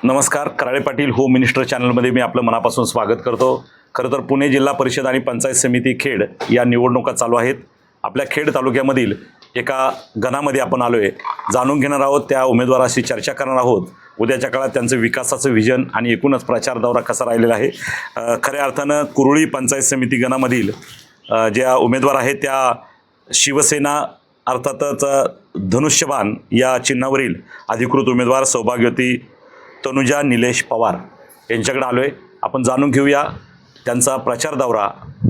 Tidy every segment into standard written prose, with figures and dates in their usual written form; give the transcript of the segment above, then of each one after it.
नमस्कार. Karale Patil home minister चॅनलमध्ये मी आपलं मनापासून स्वागत करतो. खरं तर पुणे जिल्हा परिषद आणि पंचायत समिती खेड या निवडणुका चालू आहेत. आपल्या खेड तालुक्यामधील एका गणामध्ये आपण आलो आहे. जाणून घेणार आहोत, त्या उमेदवाराशी चर्चा करणार आहोत. उद्याच्या काळात त्यांचं विकासाचं विजन आणि एकूणच प्रचार दौरा कसा राहिलेला आहे. खऱ्या अर्थानं कुरुळी पंचायत समिती गणामधील ज्या उमेदवार आहेत त्या शिवसेना अर्थातच धनुष्यबाण या चिन्हावरील अधिकृत उमेदवार सौभाग्यवती तनुजा निलेश पवार यांच्याकडे आलो आहे. आपण जाणून घेऊया त्यांचा प्रचार दौरा,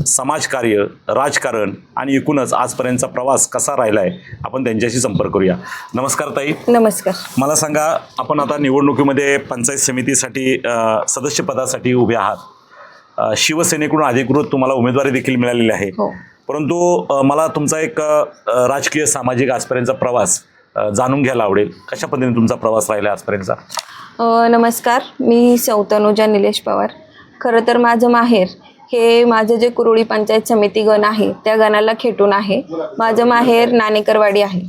समाजकार्य, राजकारण आणि एकूणच आजपर्यंतचा प्रवास कसा राहिला आहे. आपण त्यांच्याशी संपर्क करूया. नमस्कार ताई. नमस्कार. मला सांगा, आपण आता निवडणुकीमध्ये पंचायत समितीसाठी सदस्यपदासाठी उभे आहात. शिवसेनेकडून अधिकृत तुम्हाला उमेदवारी देखील मिळालेली आहे. परंतु मला तुमचा एक राजकीय सामाजिक आजपर्यंतचा प्रवास जाणून घ्यायला आवडेल. कशा पद्धतीने तुमचा प्रवास राहिला आजपर्यंतचा? नमस्कार, मी तनुजा निलेश पवार. खरं तर माझं माहेर हे माझं जे कुरुळी पंचायत समिती गण आहे त्या गणाला खेटून आहे. माझं माहेर नाणेकरवाडी आहे.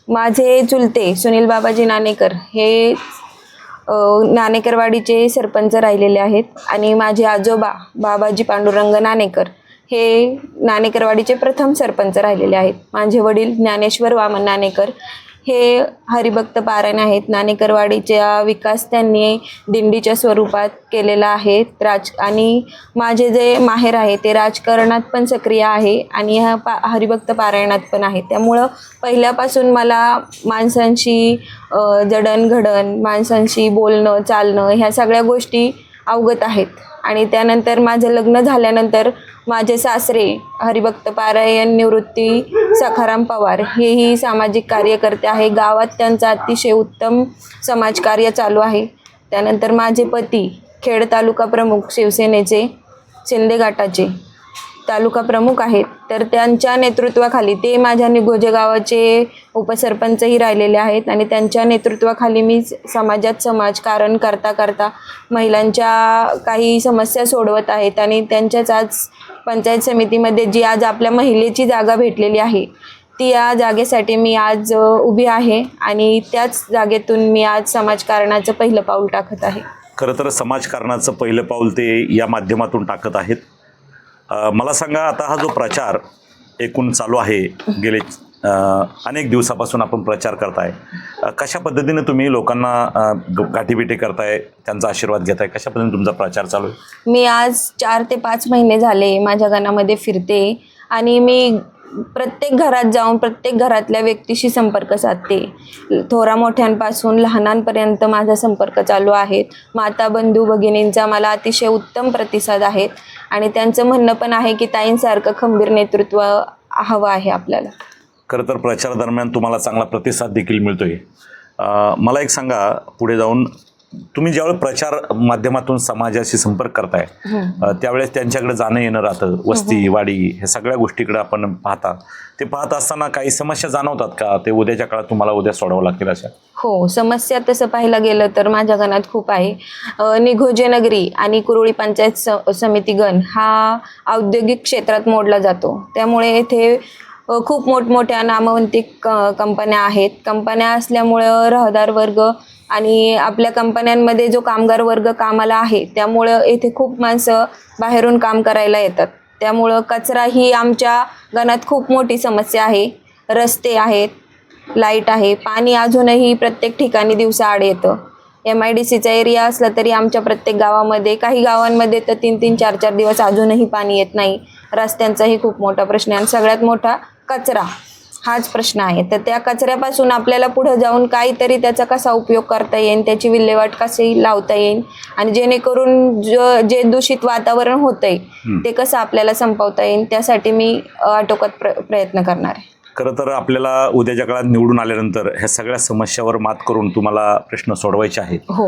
माझे चुलते सुनील बाबाजी नाणेकर हे नाणेकरवाडीचे सरपंच राहिलेले आहेत आणि माझे आजोबा बाबाजी पांडुरंग नाणेकर हे नाणेकरवाडीचे प्रथम सरपंच राहिलेले आहेत. माझे वडील ज्ञानेश्वर वामन नाणेकर हे हरिभक्त पारायण आहेत. नाणेकरवाडीचा विकास त्यांनी दिंडीच्या स्वरूपात केलेला आहे. आणि माझे जे माहेर आहे ते राजकारणात पण सक्रिय आहे आणि हरिभक्त पारायणात पण आहे. त्यामुळं पहिल्यापासून मला माणसांशी जडणघडण, माणसांशी बोलणं चालणं ह्या सगळ्या गोष्टी अवगत आहेत. आणि त्यानंतर माझं लग्न झाल्यानंतर माझे सासरे हरिभक्त पारायण निवृत्ती सखाराम पवार हेही सामाजिक कार्यकर्ते आहे. गावात त्यांचं अतिशय उत्तम समाजकार्य चालू आहे. त्यानंतर माझे पती खेड तालुका प्रमुख शिवसेनेचे शिंदे गटाचे तालुका प्रमुख आहेत. तर त्यांच्या नेतृत्वाखाली ते माझ्या निगोजे गावाचे उपसरपंचही राहिलेले आहेत आणि त्यांच्या नेतृत्वाखाली मी समाजात समाजकारण करता करता महिलांच्या काही समस्या सोडवत आहेत. आणि त्यांच्याच आज पंचायत समितीमध्ये जी आज आपल्या महिलेची जागा भेटलेली आहे ती या जागेसाठी मी आज उभी आहे आणि त्याच जागेतून मी आज समाजकारणाचं पहिलं पाऊल टाकत आहे. खरं तर समाजकारणाचं पहिलं पाऊल ते या माध्यमातून टाकत आहेत. मला सांगा, आता हा जो प्रचार एकूण चालू आहे, गेले अनेक दिवसापासून आपण प्रचार करताय, कशा पद्धतीने तुम्ही लोकांना गाठीभेटी करताय, त्यांचा आशीर्वाद घेताय, कशा पद्धतीने तुमचा प्रचार चालू आहे? मी आज 4 ते 5 महिने झाले माझ्या गणामध्ये फिरते आणि मी प्रत्येक घरात जाऊन प्रत्येक घरातल्या व्यक्तीशी संपर्क साधते. थोरा मोठ्यांपासून लहानांपर्यंत माझा संपर्क चालू आहे. माता बंधू भगिनींचा मला अतिशय उत्तम प्रतिसाद आहे आणि त्यांचं म्हणणं पण आहे की ताईंसारखं खंबीर नेतृत्व हवं आहे आपल्याला. खरं तर प्रचार दरम्यान तुम्हाला चांगला प्रतिसाद देखील मिळतोय. मला एक सांगा, पुढे जाऊन तुम्ही ज्यावेळेस प्रचार माध्यमातून समाजाशी संपर्क करताय त्यावेळेस त्यांच्याकडे जाणं येणं राहतं, वस्ती वाडी ह्या सगळ्या गोष्टीकडे आपण पाहता. ते पाहत असताना काही समस्या जाणवतात का? ते उद्याच्या काळात तुम्हाला उद्या सोडावं लागतील अशा? हो, समस्या तसं पाहायला गेलं तर माझ्या गणात खूप आहे. निघोजे नगरी आणि कुरुळी पंचायत समिती गण हा औद्योगिक क्षेत्रात मोडला जातो. त्यामुळे येथे खूप मोठमोठ्या नामवंतिक कंपन्या आहेत. कंपन्या असल्यामुळं रहदार वर्ग आणि आपल्या कंपन्यांमध्ये जो कामगार वर्ग कामाला आहे त्यामुळं येथे खूप माणसं बाहेरून काम करायला येतात. त्यामुळं कचरा ही आमच्या गणात खूप मोठी समस्या आहे. रस्ते आहेत, लाईट आहे, पाणी अजूनही प्रत्येक ठिकाणी दिवसाआड येतं. MIDCचा एरिया असला तरी आमच्या प्रत्येक गावामध्ये, काही गावांमध्ये तर 3-3, 4-4 दिवस अजूनही पाणी येत नाही. रस्त्यांचाही खूप मोठा प्रश्न आहे आणि सगळ्यात मोठा कचरा हाच प्रश्न आहे. तर त्या कचऱ्यापासून आपल्याला पुढे जाऊन काहीतरी त्याचा कसा उपयोग करता येईल, त्याची विल्हेवाट कशी लावता येईल आणि जेणेकरून जे दूषित वातावरण होतंय ते कसं आपल्याला संपवता येईल त्यासाठी मी आटोकात प्रयत्न करणार आहे. खरं तर आपल्याला उद्याच्या काळात निवडून आल्यानंतर ह्या सगळ्या समस्यावर मात करून तुम्हाला प्रश्न सोडवायचे आहेत. हो,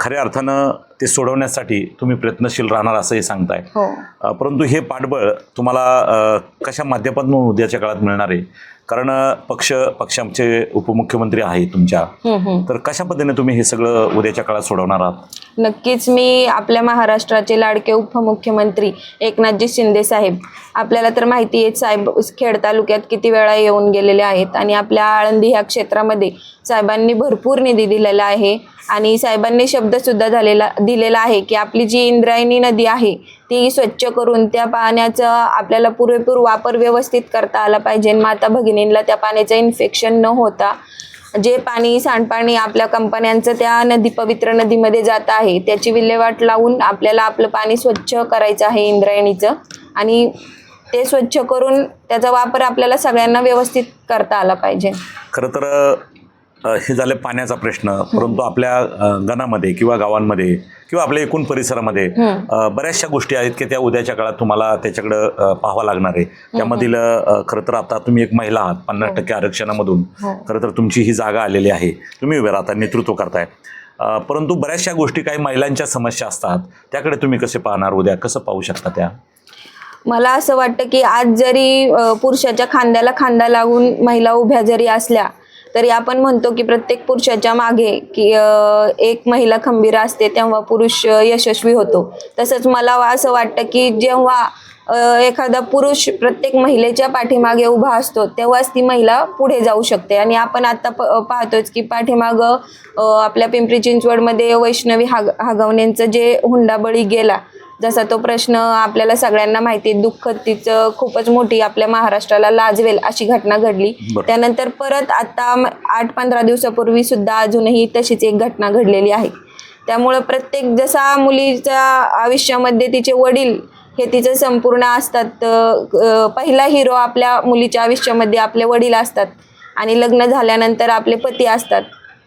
खऱ्या अर्थानं ते सोडवण्यासाठी तुम्ही प्रयत्नशील राहणार असंही सांगताय. हो. परंतु हे पाठबळ तुम्हाला कशा माध्यमातून उद्याच्या काळात मिळणार आहे? कारण पक्षाचे उपमुख्यमंत्री आहे तुमच्या, तर कशा पद्धतीने तुम्ही हे सगळं उद्याच्या काळात सोडवणार आहात? नक्कीच मी आपल्या महाराष्ट्राचे लाडके उपमुख्यमंत्री एकनाथजी शिंदे साहेब, आपल्याला तर माहिती आहे साहेब खेड तालुक्यात किती वेळा येऊन गेलेले आहेत आणि आपल्या आळंदी ह्या क्षेत्रामध्ये साहेबांनी भरपूर निधी दिलेला आहे आणि साहेबांनी शब्दसुद्धा दिलेला आहे की आपली जी इंद्रायणी नदी आहे ती स्वच्छ करून त्या पाण्याचा आपल्याला पुरेपूर वापर व्यवस्थित करता आला पाहिजे. माता भगिनींना त्या पाण्याचं इन्फेक्शन न होता जे पाणी सांडपाणी आपल्या कंपन्यांचं त्या पवित्र नदीमध्ये जात आहे त्याची विल्हेवाट लावून आपल्याला आपलं पाणी स्वच्छ करायचं आहे इंद्रायणीचं, आणि ते स्वच्छ करून त्याचा वापर आपल्याला सगळ्यांना व्यवस्थित करता आला पाहिजे. खरं तर हे झाले पाण्याचा प्रश्न, परंतु आपल्या गणामध्ये किंवा गावांमध्ये किंवा आपल्या एकूण परिसरामध्ये बऱ्याचशा गोष्टी आहेत की त्या उद्याच्या काळात तुम्हाला त्याच्याकडं पाहावं लागणार आहे. त्यामधील खरं तर आता तुम्ही एक महिला आहात, 50% आरक्षणामधून खरं तर तुमची ही जागा आलेली आहे, तुम्ही उभे राहता, नेतृत्व करताय, परंतु बऱ्याचशा गोष्टी काही महिलांच्या समस्या असतात, त्याकडे तुम्ही कसे पाहणार, उद्या कसं पाहू शकता त्या? मला असं वाटतं की आज जरी पुरुषाच्या खांद्याला खांदा लावून महिला उभ्या जरी असल्या तरी आपण म्हणतो की प्रत्येक पुरुषाच्या मागे की एक महिला खंबीर असते तेव्हा पुरुष यशस्वी होतो. तसंच मला असं वाटतं की जेव्हा एखादा पुरुष प्रत्येक महिलेच्या पाठीमागे उभा असतो तेव्हाच ती महिला पुढे जाऊ शकते. आणि आपण आता पाहतोच की पाठीमागं आपल्या पिंपरी चिंचवडमध्ये वैष्णवी हागवणेंचं जे हुंडाबळी गेला, जसा तो प्रश्न आपल्याला सगळ्यांना माहिती आहे, दुःख तिचं खूपच मोठी आपल्या महाराष्ट्राला लाजवेल अशी घटना घडली. त्यानंतर परत आता 8-15 दिवसापूर्वी सुद्धा अजूनही तशीच एक घटना घडलेली आहे. त्यामुळं प्रत्येक जसा मुलीच्या आयुष्यामध्ये तिचे वडील हे तिचं संपूर्ण असतात, पहिला हिरो आपल्या मुलीच्या आयुष्यामध्ये आपले वडील असतात आणि लग्न झाल्यानंतर आपले पती असतात,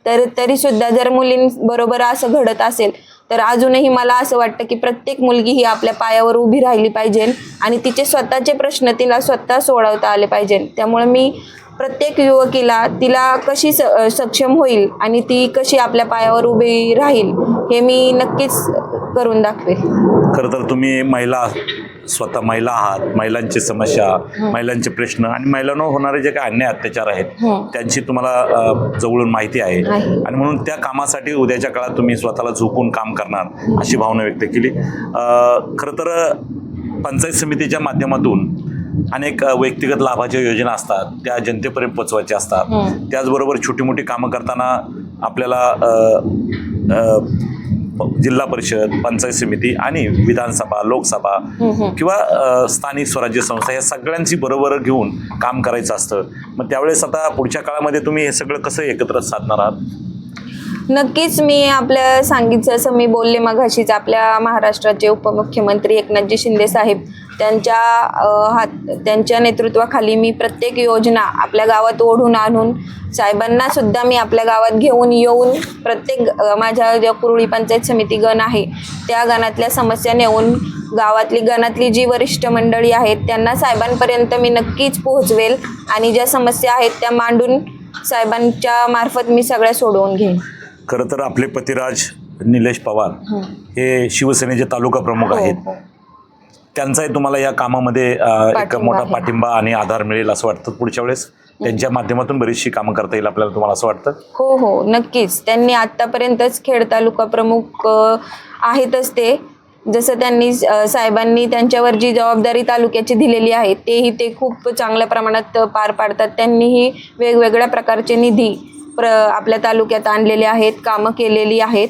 तर तरीसुद्धा जर मुलींबरोबर असं घडत असेल तर अजूनही मला असं वाटतं की प्रत्येक मुलगी ही आपल्या पायावर उभी राहिली पाहिजे आणि तिचे स्वतःचे प्रश्न तिला स्वतः सोडवता आले पाहिजे. त्यामुळे मी प्रत्येक युवकीला तिला कशी सक्षम होईल आणि ती कशी आपल्या पायावर उभी राहील हे मी नक्कीच करून दाखवेल. खरं तर तुम्ही स्वतः महिला आहात, महिलांची समस्या, महिलांचे प्रश्न आणि महिलांवर होणारे जे काही अन्याय अत्याचार आहेत त्यांची तुम्हाला जवळून माहिती आहे आणि म्हणून त्या कामासाठी उद्याच्या काळात तुम्ही स्वतःला झोपून काम करणार अशी भावना व्यक्त केली. खरं तर पंचायत समितीच्या माध्यमातून अनेक व्यक्तिगत लाभाच्या योजना असतात, त्या जनतेपर्यंत पोचवायच्या असतात. त्याचबरोबर छोटी मोठी कामं करताना आपल्याला जिल्हा परिषद, पंचायत समिती आणि विधानसभा, लोकसभा किंवा स्थानिक स्वराज्य संस्था या सगळ्यांची बरोबर घेऊन काम करायचं असतं. मग त्यावेळेस आता पुढच्या काळामध्ये तुम्ही हे सगळं कसं एकत्र साधणार आहात? नक्कीच मी आपल्या सांगितलं असं मी बोलले मघाशीच, आपल्या महाराष्ट्राचे उपमुख्यमंत्री एकनाथजी शिंदे साहेब त्यांच्या नेतृत्वाखाली मी प्रत्येक योजना आपल्या गावात ओढून आणून साहेबांना सुद्धा मी आपल्या गावात घेऊन येऊन प्रत्येक माझ्या ज्या कुरुळी पंचायत समिती गण आहे त्या गणातल्या समस्या नेऊन गणातली जी वरिष्ठ मंडळी आहेत त्यांना साहेबांपर्यंत मी नक्कीच पोहोचवेल आणि ज्या समस्या आहेत त्या मांडून साहेबांच्या मार्फत मी सगळ्या सोडवून घेईन. खरं तर आपले पतिराज निलेश पवार हे शिवसेनेचे तालुका प्रमुख आहेत, त्यांचाही तुम्हाला या कामामध्ये एक मोठा पाठिंबा आणि आधार मिळेल असं वाटतं? पुढच्या वेळेस त्यांच्या माध्यमातून बरीचशी कामं करता येईल आपल्याला, तुम्हाला असं वाटतं? हो हो नक्कीच. त्यांनी आत्तापर्यंतच खेड तालुका प्रमुख आहेतच ते, जसं त्यांनी साहेबांनी त्यांच्यावर जी जबाबदारी तालुक्याची दिलेली आहे तेही ते खूप चांगल्या प्रमाणात पार पाडतात. त्यांनीही वेगवेगळ्या प्रकारचे निधी आपल्या तालुक्यात आणलेले आहेत, कामं केलेली आहेत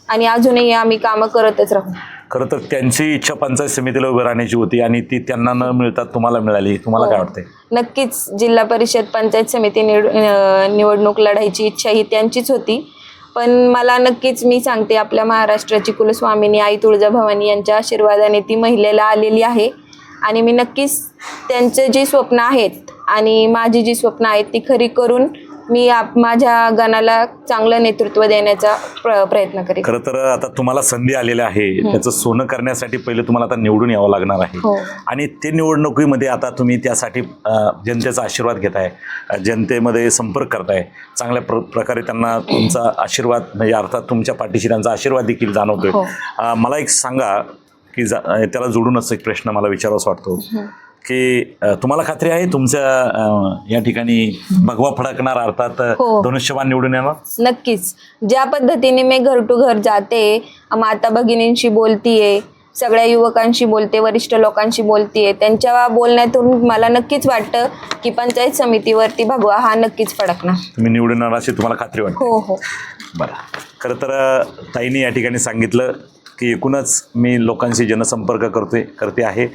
आणि अजूनही आम्ही कामं करतच राहू. खरं तर त्यांची इच्छा पंचायत समितीला उभं राहण्याची होती आणि ती त्यांना न मिळतात तुम्हाला मिळाली, तुम्हाला काय वाटतंय? नक्कीच जिल्हा परिषद पंचायत समिती निवडणूक लढायची इच्छा ही त्यांचीच होती, पण मला नक्कीच मी सांगते आपल्या महाराष्ट्राची कुलस्वामिनी आई तुळजाभवानी यांच्या आशीर्वादाने ती महिलेला आलेली आहे आणि मी नक्कीच त्यांचे जी स्वप्न आहेत आणि माझी जी स्वप्न आहेत ती खरी करून मी माझ्या गणाला चांगलं नेतृत्व देण्याचा प्रयत्न करेन. खरं तर आता तुम्हाला संधी आलेली आहे, त्याचं सोनं करण्यासाठी पहिले तुम्हाला आता निवडून यावं लागणार आहे आणि ते निवडणुकीमध्ये आता तुम्ही त्यासाठी जनतेचा आशीर्वाद घेताय, जनतेमध्ये संपर्क करताय, चांगल्या प्रकारे त्यांना तुमचा आशीर्वाद म्हणजे अर्थात तुमच्या पाठीशी त्यांचा आशीर्वाद देखील जाणवतोय. मला एक सांगा की त्याला जोडूनच एक प्रश्न मला विचारावासा वाटतो की तुम्हाला खात्री आहे तुमच्या या ठिकाणी भगवा फडकणार अर्थात हो. धनुष्यबाण निवडून येणार? नक्कीच. ज्या पद्धतीने मी घर टू घर जाते, माता भगिनींशी बोलतीये, सगळ्या युवकांशी बोलते, वरिष्ठ लोकांशी बोलतीये, त्यांच्या बोलण्यातून मला नक्कीच वाटतं की पंचायत समितीवरती भगवा हा नक्कीच फडकणार. तुम्ही निवडून येणार अशी तुम्हाला खात्री वाटते? हो हो. बरं. खरं तर ताईंनी या ठिकाणी सांगितलं की एकूणच मी लोकांशी जनसंपर्क करते आहे,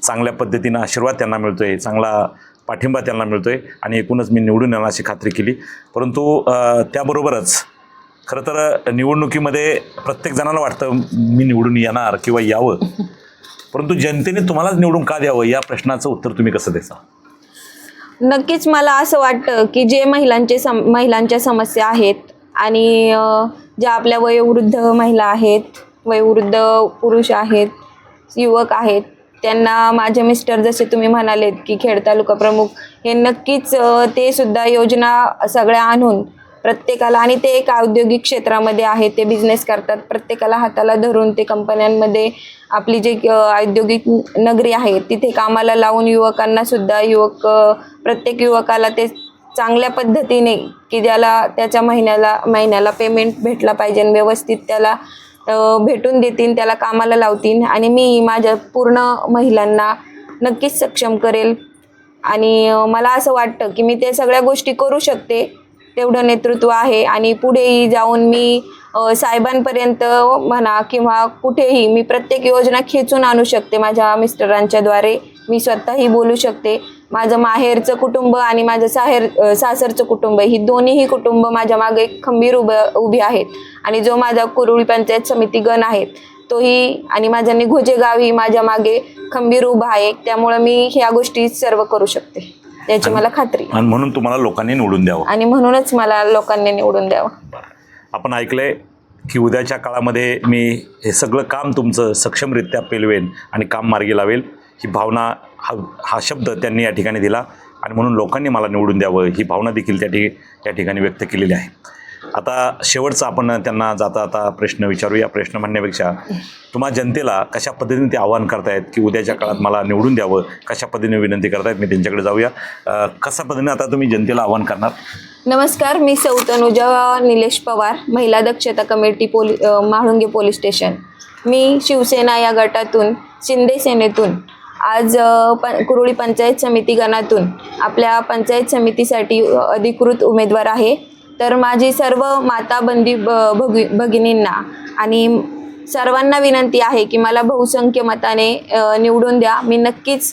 चांगल्या पद्धतीनं आशीर्वाद त्यांना मिळतो आहे, चांगला पाठिंबा त्यांना मिळतो आहे आणि एकूणच मी निवडून येणार अशी खात्री केली. परंतु त्याबरोबरच खरं तर निवडणुकीमध्ये प्रत्येक जणाला वाटतं मी निवडून येणार किंवा यावं, परंतु जनतेने तुम्हालाच निवडून का द्यावं या प्रश्नाचं उत्तर तुम्ही कसं द्यायचं? नक्कीच मला असं वाटतं की जे महिलांच्या समस्या आहेत आणि ज्या आपल्या वयोवृद्ध महिला आहेत, वयोवृद्ध पुरुष आहेत, युवक आहेत, त्यांना माझे मिस्टर जसे तुम्ही म्हणालेत की खेड तालुका प्रमुख हे नक्कीच ते सुद्धा योजना सगळ्या आणून प्रत्येकाला, आणि ते एक औद्योगिक क्षेत्रामध्ये आहे, ते बिझनेस करतात, प्रत्येकाला हाताला धरून ते कंपन्यांमध्ये आपली जे औद्योगिक नगरी आहे तिथे कामाला लावून युवकांना सुद्धा प्रत्येक युवकाला ते चांगल्या पद्धतीने की ज्याला त्याच्या महिन्याला पेमेंट भेटला पाहिजे, व्यवस्थित त्याला भेटून देतील, त्याला कामाला लावतील. आणि मी माझ्या पूर्ण महिलांना नक्कीच सक्षम करेल आणि मला असं वाटतं की मी ते सगळ्या गोष्टी करू शकते, तेवढं नेतृत्व आहे. आणि पुढेही जाऊन मी साहेबांपर्यंत म्हणा किंवा कुठेही मी प्रत्येक योजना खेचून आणू शकते माझ्या मिस्टरांच्या द्वारे. मी स्वतःही बोलू शकते. माझं माहेरचं कुटुंब आणि माझं सासरचं कुटुंब ही दोन्हीही कुटुंब माझ्या मागे खंबीर उभी आहेत. आणि जो माझा कुरुळी पंचायत समिती गण आहेत तोही आणि माझा निघोजे गावही माझ्या मागे खंबीर उभा आहे. त्यामुळं मी ह्या गोष्टी सर्व करू शकते याची मला खात्री. आणि म्हणून तुम्हाला लोकांनी निवडून द्यावं. आणि म्हणूनच मला लोकांनी निवडून द्यावं. आपण ऐकलंय की उद्याच्या काळामध्ये मी हे सगळं काम तुमचं सक्षमरित्या पेलवेन आणि काम मार्गी लावेल, ही भावना हा शब्द त्यांनी या ठिकाणी दिला आणि म्हणून लोकांनी मला निवडून द्यावं ही भावना देखील त्या ठिकाणी व्यक्त केलेली आहे. आता शेवटचा आपण त्यांना जाता प्रश्न विचारूया. प्रश्न म्हणण्यापेक्षा तुम्हा जनतेला कशा पद्धतीने ते आवाहन करतायत की उद्याच्या काळात मला निवडून द्यावं, कशा पद्धतीने विनंती करतायत, मी त्यांच्याकडे जाऊया. कशा पद्धतीने आता तुम्ही जनतेला आवाहन करणार? नमस्कार, मी सौ तनुजा निलेश पवार, महिला दक्षता कमिटी म्हाळुंगे पोलीस स्टेशन. मी शिवसेना या गटातून, शिंदे सेनेतून आज कुरुळी पंचायत समिती गणातून आपल्या पंचायत समितीसाठी अधिकृत उमेदवार आहे. तर माझी सर्व माता भगिनींना आणि सर्वांना विनंती आहे की मला बहुसंख्य मताने निवडून द्या. मी नक्कीच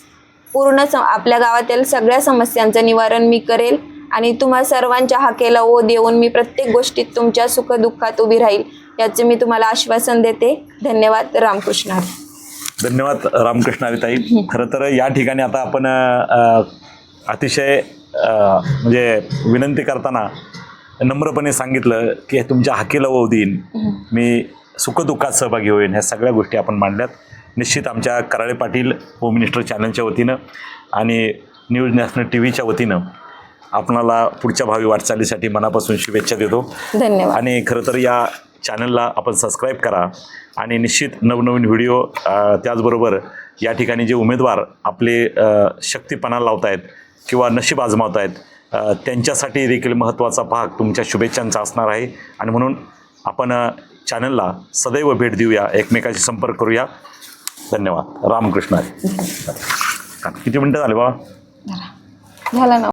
पूर्ण आपल्या गावातील सगळ्या समस्यांचं निवारण मी करेल आणि तुम्हा सर्वांच्या हाकेला ओढ देऊन मी प्रत्येक गोष्टीत तुमच्या सुखदुःखात उभी राहील याचे मी तुम्हाला आश्वासन देते. धन्यवाद. रामकृष्ण हरी. धन्यवाद रामकृष्ण हरी ताई. खरं तर या ठिकाणी आता आपण अतिशय म्हणजे विनंती करताना नम्रपणे सांगितलं की तुमच्या हाकेला ओढ देईन, मी सुखदुःखात सहभागी होईन, ह्या सगळ्या गोष्टी आपण मांडल्यात. निश्चित आमच्या कराळे पाटील होम मिनिस्टर चॅनलच्या वतीनं आणि न्यूज नॅशनल टी व्हीच्या वतीनं आपणाला पुढच्या भावी वाटचालीसाठी मनापासून शुभेच्छा देतो. धन्यवाद. आणि खरं तर या चॅनलला आपण सबस्क्राईब करा आणि निश्चित नवनवीन व्हिडिओ, त्याचबरोबर या ठिकाणी जे उमेदवार आपले शक्तीपणा लावत आहेत किंवा नशीब आजमावत आहेत त्यांच्यासाठी देखील महत्त्वाचा भाग तुमच्या शुभेच्छांचा असणार आहे. आणि म्हणून आपण चॅनलला सदैव भेट देऊया, एकमेकाशी संपर्क करूया. धन्यवाद. रामकृष्ण हरी. किती मिनटं झाले बाबा? झाला ना.